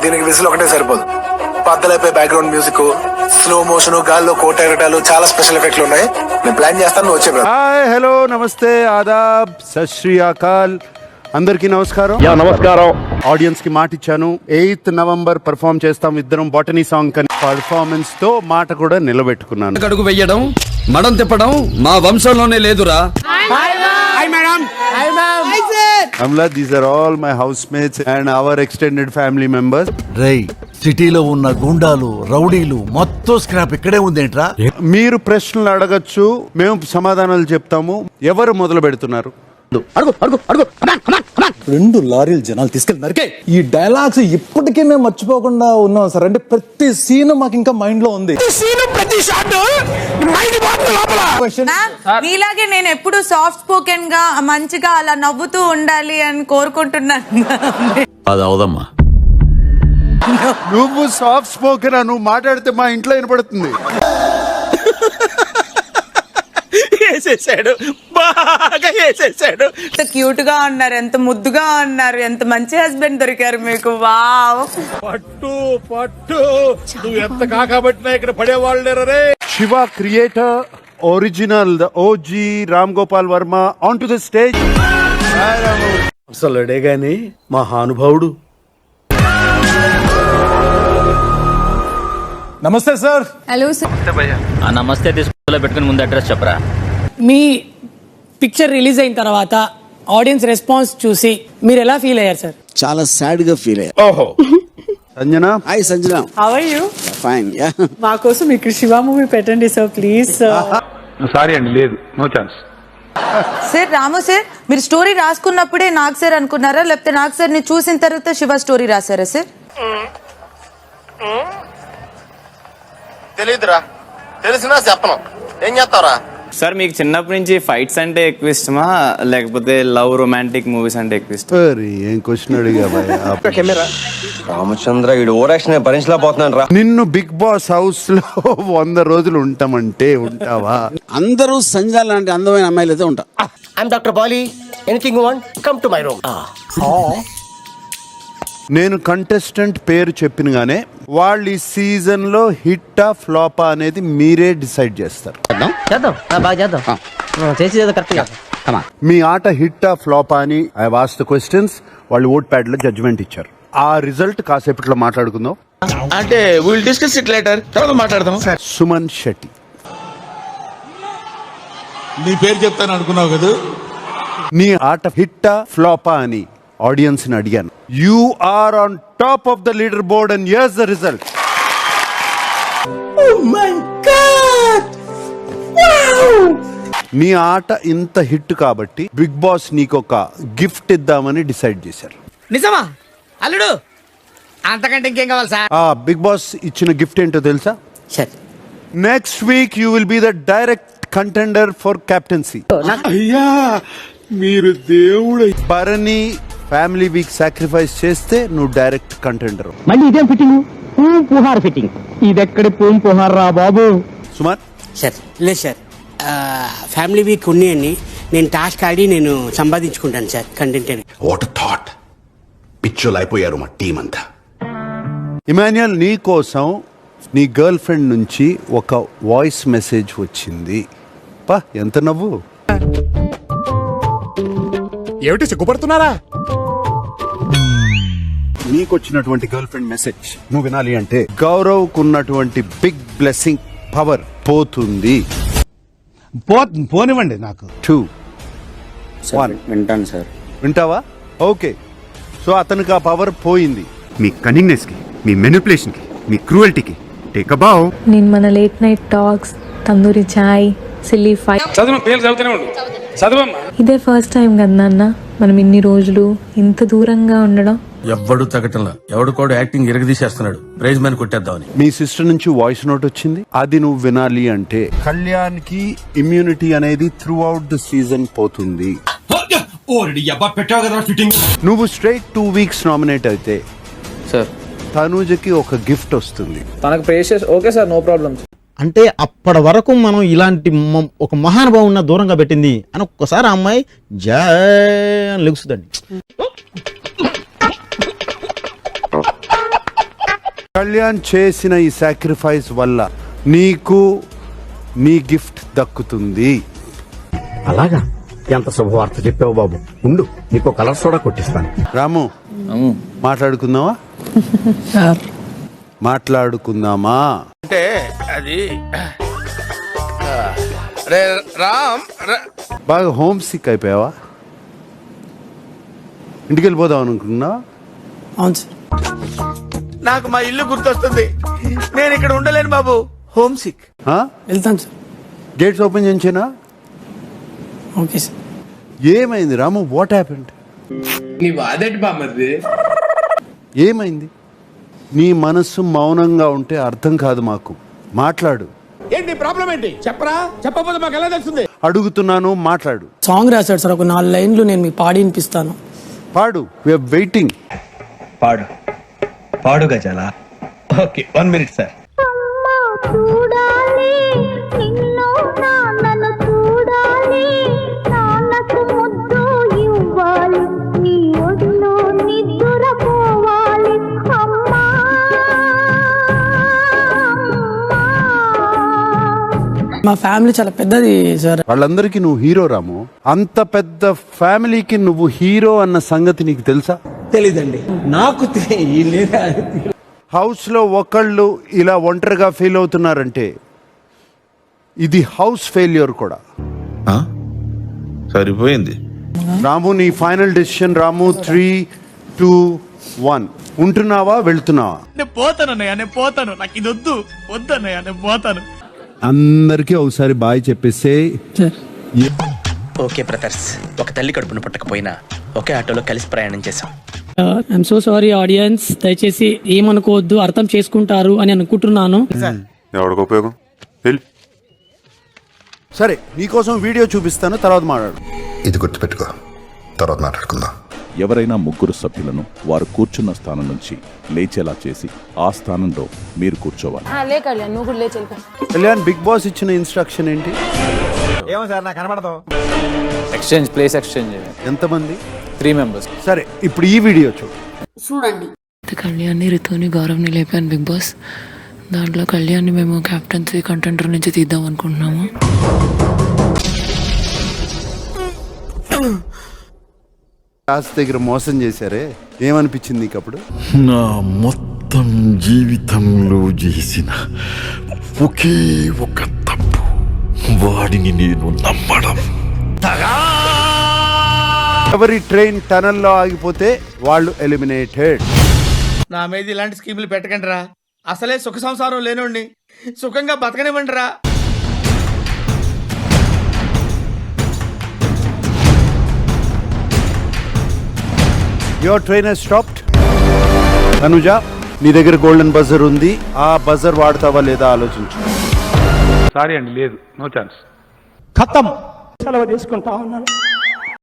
దీనికి విజిల్ ఒకటే సరిపోదు. బద్దలైపోయి బ్యాక్గ్రౌండ్ మ్యూజిక్, స్లో మోషన్, గాల్లో కోట ఎగటాలు, చాలా స్పెషల్ ఎఫెక్ట్లు ఉన్నాయి. నేను ప్లాన్ చేస్తాను, నువ్వు వచ్చే. హాయ్, హలో, నమస్తే, ఆదాబ్, సత్ శ్రీ అకాల్, అందరికీ నమస్కారం. నమస్కారం. ఆడియన్స్ కి మాట ఇచ్చాను, 8th November పర్ఫామ్ చేస్తాం ఇద్దరం బాటనీ సాంగ్ కని. పర్ఫార్మెన్స్ తో మాట కూడా నిలబెట్టుకున్నాను. అడుగు వెయ్యడం, మడం తిప్పడం మా వంశంలోనే లేదురా. Amla, these are all my housemates and our extended family members. రై, సిటీలో ఉన్న గుండాలు, రౌడీలు మొత్తం స్క్రాప్ ఇక్కడే ఉందేంట్రా? మీరు ప్రశ్నలు అడగచ్చు, మేము సమాధానాలు చెప్తాము. ఎవరు మొదలు పెడుతున్నారు? 2 లారీలు జనాలు తీసుకెళ్ళి నరికే. ఈ డైలాగ్స్ ఇప్పటికే మేము మర్చిపోకుండా ఉన్నాం సార్. అంటే ప్రతి సీన్ మాకు ఇంకా మైండ్ లో ఉంది. మీలాగే నేను ఎప్పుడు సాఫ్ట్ స్పోకెన్ గా మంచిగా అలా నవ్వుతూ ఉండాలి అని కోరుకుంటున్నాను. అది అవదమ్మా. నువ్వు సాఫ్ట్ స్పోకెన్, నువ్వు మాట్లాడితే మా ఇంట్లో వినపడుతుంది. బాగా వేసేసాడు. ఎంత క్యూట్ గా ఉన్నారు, ఎంత ముద్దుగా ఉన్నారు, ఎంత మంచి హస్బెండ్ దొరికారు మీకు. వావ్, పట్టు పట్టు, నువ్వు ఎంత కాకబట్టినా ఇక్కడ పడేవాళ్ళు రే. Shiva creator, original, the OG Ram Gopal Varma on to the stage. అసలుడే గాని మహానుభావుడు. నమస్తే సార్. Hello sir. నమస్తే. తీసుకులో పెట్టుకుని ముందు అడ్రస్ చెప్పరా. మీ పిక్చర్ రిలీజ్ అయిన తర్వాత ఆడియన్స్ రెస్పాన్స్ చూసి మీరు ఎలా ఫీల్ అయ్యారు సార్? చాలా సాడ్ గా ఫీల్ అయ్యారు. ఓహో. Sanjana, hi Sanjana. How are you? Fine. Ya. మా కోసం ఇక్కడ శివ మూవీ పెట్టండి సార్, ప్లీజ్ సార్. సారీ అండి, లేదు, no chance. Sir, Ramu sir, మీరు స్టోరీ రాసుకున్నప్పుడే నాగ్ సార్ అనుకున్నారా, లేకపోతే నాగ్ సార్ ని చూసిన తర్వాత శివ స్టోరీ రాశారా సార్? తెలియదురా, తెలిసినా చెప్పను. ఏం చేస్తావురా? సార్, మీకు చిన్నప్పటి నుంచి ఫైట్స్ అంటే ఎక్కువ ఇష్టమా, లేకపోతే లవ్ రొమాంటిక్ మూవీస్ అంటే ఎక్కువ ఇష్టం? ఏం క్వశ్చన్ అడిగా? రామచంద్ర, వీడు ఓరాక్షన్ భరించలేకపోతున్నాను రా. నిన్ను బిగ్ బాస్ హౌస్ లో 100 రోజులు ఉంటామంటే ఉంటావా? అందరూ సంజన లాంటి అందమైన అమ్మాయిలు అయితే ఉంటా. I'm doctor Bali. Anything you want, come to my room. నేను కంటెస్టెంట్ పేరు చెప్పినగానే వాళ్ళు ఈ సీజన్ లో హిట్టా ఫ్లాపా అనేది మీరే డిసైడ్ చేస్తారు. మీ ఆట హిట్టా ఫ్లాపా అని ఐ వాస్ ద క్వశ్చన్స్. వాళ్ళు ఓట్ ప్యాడ్ లో జడ్జ్మెంట్ ఇచ్చారు. ఆ రిజల్ట్ కాసేపట్లో మాట్లాడుకుందాం. అంటే విల్ డిస్కస్ ఇట్ లేటర్, తర్వాత మాట్లాడదాం. సుమన్ శెట్టి, నీ పేరు చెప్తాను అనుకున్నావు కదా. నీ ఆట హిట్టా ఫ్లాపా అని ఆడియన్స్ ని అడిగాను. You are on top of the leader board and here's the result. నీ ఆట ఇంత హిట్ కాబట్టి బిగ్ బాస్ నీకొక గిఫ్ట్ ఇద్దామని డిసైడ్ చేశారు. నిజమా అల్లుడు? అంతకంటే ఇంకేం కావాలి సార్? బిగ్ బాస్ ఇచ్చిన గిఫ్ట్ ఏంటో తెలుసా? Next week you will be the direct contender for captaincy. అయ్యా, మీరు దేవుడు. భరణి ఫ్యామిలీ వీక్ సాక్రిఫైస్ చేస్తే నువ్వు డైరెక్ట్ కంటెండర్. మళ్ళీ ఇదేం ఫిట్టింగ్? పుహార్ ఫిట్టింగ్. ఇదెక్కడి పుహార్ రా బాబు. సుమార్ సార్, లేదు సార్, ఫ్యామిలీ వీక్ ఉన్నాయని నేను టాస్క్ ఆడి నేను సంపాదించుకుంటాను సార్ కంటెంట్. What thought. పిచ్చోలు అయిపోయారు మా టీం అంతా. ఇమాన్యుయల్, నీ కోసం నీ గర్ల్ ఫ్రెండ్ నుంచి ఒక వాయిస్ మెసేజ్ వచ్చింది. పా, ఎంత నవ్వు. ఏమిటి సిగ్గుపడుతున్నారా? నీకు వచ్చినటువంటి గర్ల్ ఫ్రెండ్ మెసేజ్ నువ్వు వినాలి అంటే గౌరవ్ కున్నటువంటి బిగ్ బ్లెస్సింగ్ పవర్ పోతుంది. పోనివ్వండి నాకు. 2, 1. వింటాను సార్. వింటావా? ఓకే. సో అతనికి ఆ పవర్ పోయింది. మీ కన్నింగ్నెస్ కి, మీ మెనిపులేషన్ కి, మీ క్రూయల్టీకి టేక్ అ బౌ. నేను మన లేట్ నైట్ టాక్స్, తందూరి చాయ్, సిల్లీ ఫైట్ ఇదే ఫస్ట్ టైం కదా నాన్న మనం ఇన్ని రోజులు ఇంత దూరంగా ఉండడం. ఎవ్వడు తగ్గటంలా, ఎవడు కూడా యాక్టింగ్ ఇరగదీసేస్తున్నాడు. ప్రైజ్ మ్యాన్ కొట్టేద్దామని. మీ సిస్టర్ నుంచి వాయిస్ నోట్ వచ్చింది, అది నువ్వు వినాలి అంటే కళ్యాణ్ కి ఇమ్యూనిటీ అనేది త్రూ అవుట్ ద సీజన్ పోతుంది. నువ్వు స్ట్రైట్ 2 వీక్స్ నామినేట్ అయితే సార్, తనూజకి ఒక గిఫ్ట్ వస్తుంది. తనకు precious. Okay sir, no problem. అంటే అప్పటి వరకు మనం ఇలాంటి ఒక మహానుభావున్న దూరంగా పెట్టింది అని ఒక్కసారి ఆ అమ్మాయి జై అని లెగుస్తుందండి. కళ్యాణ్ చేసిన ఈ సాక్రిఫైస్ వల్ల నీకు నీ గిఫ్ట్ దక్కుతుంది. అలాగా ఎంత శుభవార్త చెప్పావు బాబు. ఉండు నీకు కలర్ సోడా కొట్టిస్తాను. రాము మాట్లాడుకుందామా? మాట్లాడుకుందామా? అంటే అది రామ్ బాగా హోమ్ సిక్ అయిపోయావా? ఇంటికి వెళ్ళిపోదాం అనుకున్నావా? అవును సార్. నాకు మా ఇల్లు గుర్తొస్తుంది. నేను ఇక్కడ ఉండలేను బాబు, హోమ్ సిక్. వెళ్తాను సార్. గేట్స్ ఓపెన్ చేయించేనా? Okay sir. ఏమైంది రాము? What happened? నీ బాధటి బామ్మది. ఏమైంది? నీ మనస్సు మౌనంగా ఉంటే అర్థం కాదు మాకు. మాట్లాడు. ఏంటి ప్రాబ్లం ఏంటి? చెప్పరా, చెప్పకపోతే మాకు ఎలా తెలుస్తుంది? అడుగుతున్నాను, మాట్లాడు. సాంగ్ రాశాడు సార్, ఒక 4 లైన్లు నేను మీకు పాడి వినిపిస్తాను. పాడు. We are waiting. పాడు పాడు గజాల. Okay 1 minute sir. మా ఫ్యామిలీ చాలా పెద్దది సార్. వాళ్ళందరికీ నువ్వు హీరో రాము. అంత పెద్ద ఫ్యామిలీకి నువ్వు హీరో అన్న సంగతి నీకు తెలుసా? తెలీదండి నాకు. హౌస్ లో ఒకళ్ళు ఇలా ఒంటరిగా ఫీల్ అవుతున్నారంటే ఇది హౌస్ ఫెయిల్యూర్ కూడా. సరిపోయింది రాము, నీ ఫైనల్ డెసిషన్. రాము 3, 2, 1. ఉంటున్నావా, వెళ్తున్నావా? నేను పోతానన్నయ్య, నేను పోతాను. నాకు ఇది వద్దు, వద్దన్నయ్య, నేను పోతాను. అందరికీ ఒకసారి బాయ్ చెప్పేస్తే. ఓకే బ్రదర్స్, ఒక తల్లి కడుపున పుట్టకపోయినా ఒకే ఆటోలో కలిసి ప్రయాణం చేశాం. ఐఎమ్ సో సారీ ఆడియన్స్, దయచేసి ఏమనుకోవద్దు, అర్థం చేసుకుంటారు అని అనుకుంటున్నాను. ఎవరికి ఉపయోగం? సరే, నీకోసం వీడియో చూపిస్తాను, తర్వాత మాట్లాడు. ఇది గుర్తుపెట్టుకో, తర్వాత మాట్లాడుకుందాం. ఎవరైనా 3 సభ్యులను వారు కూర్చున్న స్థానం నుంచి లేచేలా చేసి ఆ స్థానంలో మీరు కూర్చోవాలి. కళ్యాణ్, బిగ్ బాస్ ఇచ్చిన ఇన్స్ట్రక్షన్ ఏంటి? ఏమో సార్ నాకు కనబడదు. Exchange, place exchange. ఎంతమంది? 3 మెంబర్స్. సరే, ఇప్పుడు ఈ వీడియో చూడండి. కళ్యాణ్ని, రితుని, గౌరవ్ని లేపాను బిగ్ బాస్. దాంట్లో కళ్యాణ్ని మేము కెప్టెన్సీ కంటెంటర్ నుంచి తీద్దాం అనుకుంటున్నాము. రాజ్ దగ్గర మోసం చేశారే, ఏమనిపించింది నీకు అప్పుడు? నా మొత్తం జీవితంలో చేసిన ఒకే ఒక తప్పు, వాడిని నేను నమ్మడం. ఎవరి ట్రైన్ టనల్లో ఆగిపోతే వాళ్ళు ఎలిమినేటెడ్. నా మీద ఇలాంటి స్కీములు పెట్టకండి రా. అసలే సుఖ సంసారం లేనోడిని సుఖంగా బతకనివ్వండి రా. Your train has stopped. Anuja, నీ దగ్గర గోల్డెన్ బజర్ ఉంది. ఆ బజర్ వాడతావా లేదా ఆలోచించు. సారీ అండి, లేదు, నో ఛాన్స్. ఖతం. సెలవు తీసుకుంటా ఉన్నాను.